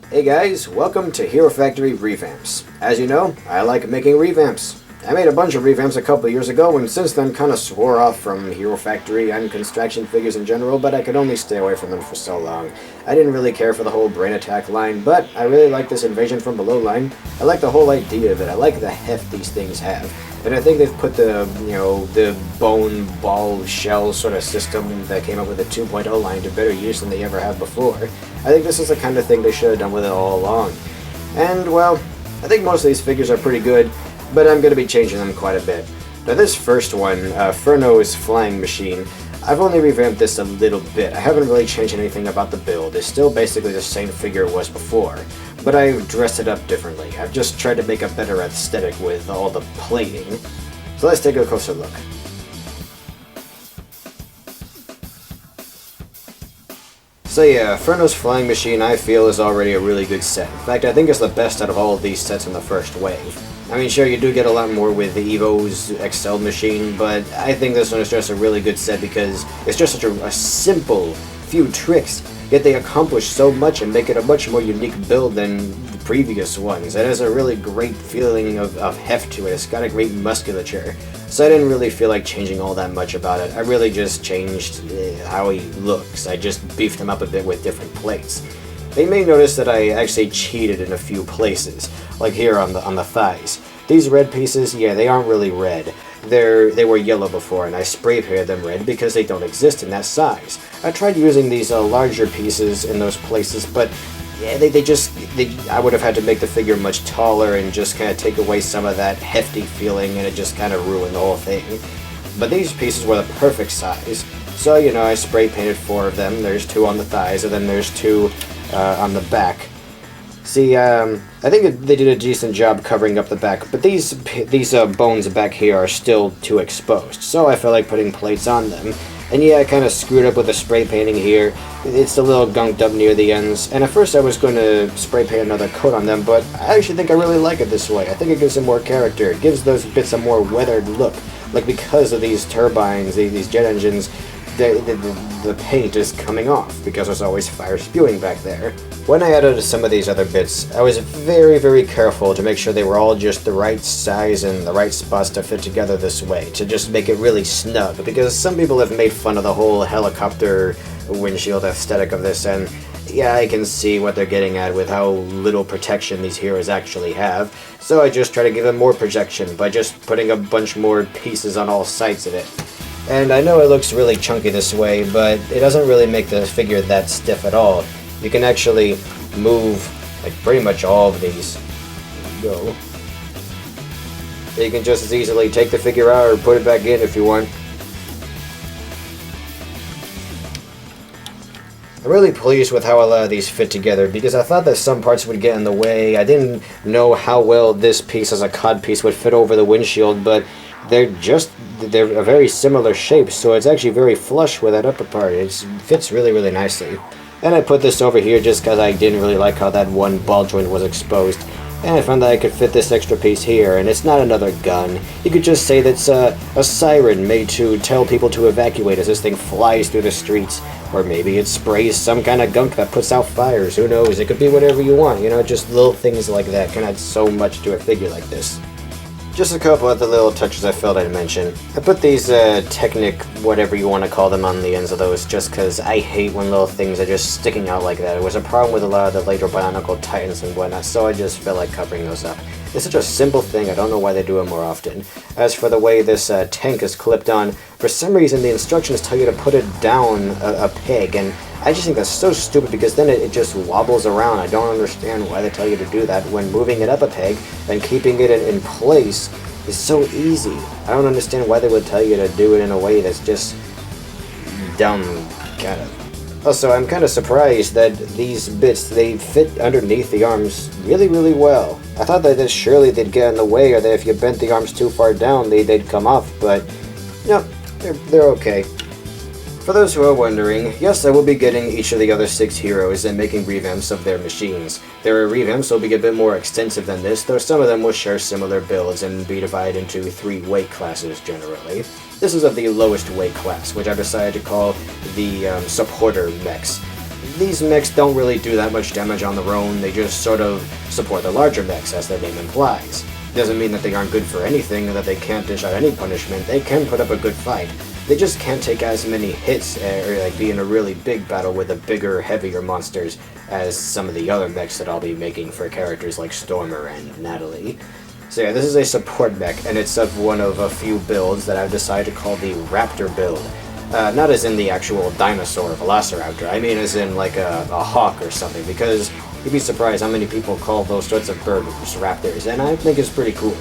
Hey guys, welcome to Hero Factory Revamps. As you know, I like making revamps. I made a bunch of revamps a couple years ago and since then kind of swore off from Hero Factory and construction figures in general, but I could only stay away from them for so long. I didn't really care for the whole brain attack line, but I really like this invasion from below line. I like the whole idea of it. I like the heft these things have. And I think they've put the bone ball shell sort of system that came up with the 2.0 line to better use than they ever have before. I think this is the kind of thing they should have done with it all along. And, well, I think most of these figures are pretty good, but I'm going to be changing them quite a bit. Now this first one, Furno's flying machine, I've only revamped this a little bit. I haven't really changed anything about the build. It's still basically the same figure it was before, but I've dressed it up differently. I've just tried to make a better aesthetic with all the plating. So let's take a closer look. So yeah, Furno's flying machine I feel is already a really good set. In fact, I think it's the best out of all of these sets in the first wave. I mean, sure, you do get a lot more with the Evo's Excel machine, but I think this one is just a really good set because it's just such a simple few tricks, yet they accomplish so much and make it a much more unique build than the previous ones. It has a really great feeling of heft to it. It's got a great musculature. So I didn't really feel like changing all that much about it. I really just changed how he looks. I just beefed him up a bit with different plates. You may notice that I actually cheated in a few places, like here on the thighs. These red pieces, yeah, they aren't really red. They were yellow before, and I spray painted them red because they don't exist in that size. I tried using these larger pieces in those places, but yeah, I would have had to make the figure much taller and just kind of take away some of that hefty feeling, and it just kind of ruined the whole thing. But these pieces were the perfect size, so I spray painted 4 of them. There's 2 on the thighs, and then there's 2 on the back. See, I think they did a decent job covering up the back, but these bones back here are still too exposed, so I felt like putting plates on them. And yeah, I kind of screwed up with the spray painting here. It's a little gunked up near the ends, and at first I was going to spray paint another coat on them, but I actually think I really like it this way. I think it gives them more character. It gives those bits a more weathered look. Like, because of these turbines, these jet engines, the paint is coming off because there's always fire spewing back there. When I added some of these other bits, I was very, very careful to make sure they were all just the right size and the right spots to fit together this way, to just make it really snug, because some people have made fun of the whole helicopter windshield aesthetic of this, and yeah, I can see what they're getting at with how little protection these heroes actually have, so I just try to give them more protection by just putting a bunch more pieces on all sides of it. And I know it looks really chunky this way, but it doesn't really make the figure that stiff at all. You can actually move, like, pretty much all of these. Go. So you can just as easily take the figure out or put it back in if you want. I'm really pleased with how a lot of these fit together, because I thought that some parts would get in the way. I didn't know how well this piece as a cod piece would fit over the windshield, but they're a very similar shape, so it's actually very flush with that upper part. It fits really, really nicely. And I put this over here just because I didn't really like how that one ball joint was exposed. And I found that I could fit this extra piece here, and it's not another gun. You could just say that's a siren made to tell people to evacuate as this thing flies through the streets. Or maybe it sprays some kind of gunk that puts out fires, who knows? It could be whatever you want, just little things like that can add so much to a figure like this. Just a couple other little touches I felt I'd mention. I put these Technic, whatever you want to call them, on the ends of those just because I hate when little things are just sticking out like that. It was a problem with a lot of the later Bionicle Titans and whatnot, so I just felt like covering those up. It's such a simple thing, I don't know why they do it more often. As for the way this tank is clipped on, for some reason the instructions tell you to put it down a peg, and I just think that's so stupid because then it just wobbles around. I don't understand why they tell you to do that when moving it up a peg and keeping it in place is so easy. I don't understand why they would tell you to do it in a way that's just dumb, kind of. Also, I'm kind of surprised that these bits, they fit underneath the arms really, really well. I thought that surely they'd get in the way, or that if you bent the arms too far down, they'd come off, but no, they're okay. For those who are wondering, yes, I will be getting each of the other 6 heroes and making revamps of their machines. Their revamps will be a bit more extensive than this, though some of them will share similar builds and be divided into 3 weight classes generally. This is of the lowest weight class, which I decided to call the supporter mechs. these mechs don't really do that much damage on their own, they just sort of support the larger mechs, as their name implies. Doesn't mean that they aren't good for anything, or that they can't dish out any punishment. They can put up a good fight. They just can't take as many hits, or like be in a really big battle with the bigger, heavier monsters as some of the other mechs that I'll be making for characters like Stormer and Natalie. So yeah, this is a support mech, and it's of one of a few builds that I've decided to call the Raptor build. Not as in the actual dinosaur Velociraptor, I mean as in like a hawk or something, because you'd be surprised how many people call those sorts of birds raptors, and I think it's pretty cool.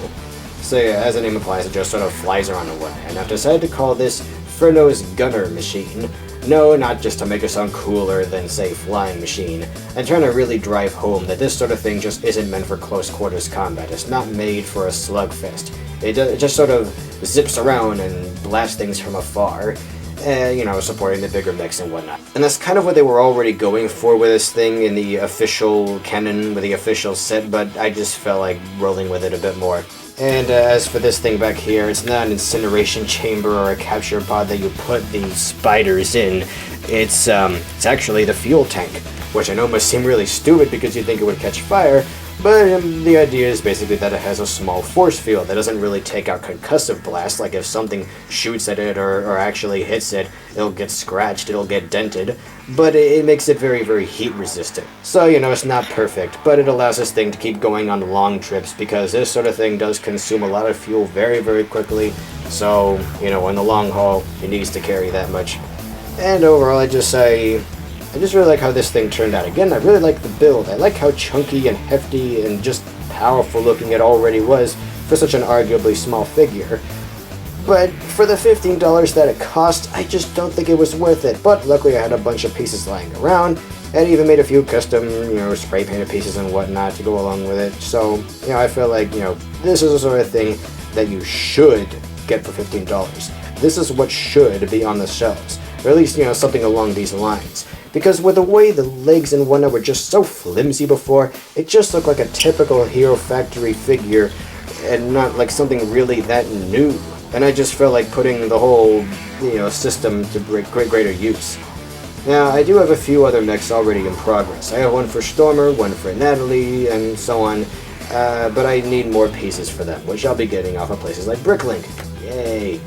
So yeah, as the name implies, it just sort of flies around the way, and I've decided to call this Furno's Gunner Machine. No, not just to make it sound cooler than, say, Flying Machine. I'm trying to really drive home that this sort of thing just isn't meant for close quarters combat. It's not made for a slugfest. It just sort of zips around and blasts things from afar. You know, supporting the bigger mechs and whatnot. And that's kind of what they were already going for with this thing in the official canon, with the official set, but I just felt like rolling with it a bit more. And as for this thing back here, it's not an incineration chamber or a capture pod that you put the spiders in. It's actually the fuel tank, which I know must seem really stupid because you'd think it would catch fire, but the idea is basically that it has a small force field that doesn't really take out concussive blasts, like if something shoots at it or actually hits it, it'll get scratched, it'll get dented, but it makes it very, very heat resistant. So, you know, it's not perfect, but it allows this thing to keep going on long trips, because this sort of thing does consume a lot of fuel very, very quickly, so, you know, in the long haul, it needs to carry that much. And overall, I just really like how this thing turned out. Again, I really like the build. I like how chunky and hefty and just powerful looking it already was for such an arguably small figure. But for the $15 that it cost, I just don't think it was worth it. But luckily I had a bunch of pieces lying around, and even made a few custom, you know, spray painted pieces and whatnot to go along with it. So, you know, I feel like, you know, this is the sort of thing that you should get for $15. This is what should be on the shelves. Or at least, you know, something along these lines. Because with the way the legs and whatnot were just so flimsy before, it just looked like a typical Hero Factory figure, and not like something really that new. And I just felt like putting the whole, you know, system to greater use. Now, I do have a few other mechs already in progress. I have one for Stormer, one for Natalie, and so on, but I need more pieces for them, which I'll be getting off of places like Bricklink. Yay!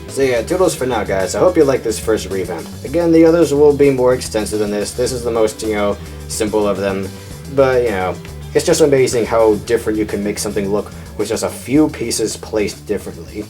So yeah, toodles for now, guys. I hope you like this first revamp. Again, the others will be more extensive than this. This is the most, you know, simple of them. But, you know, it's just amazing how different you can make something look with just a few pieces placed differently.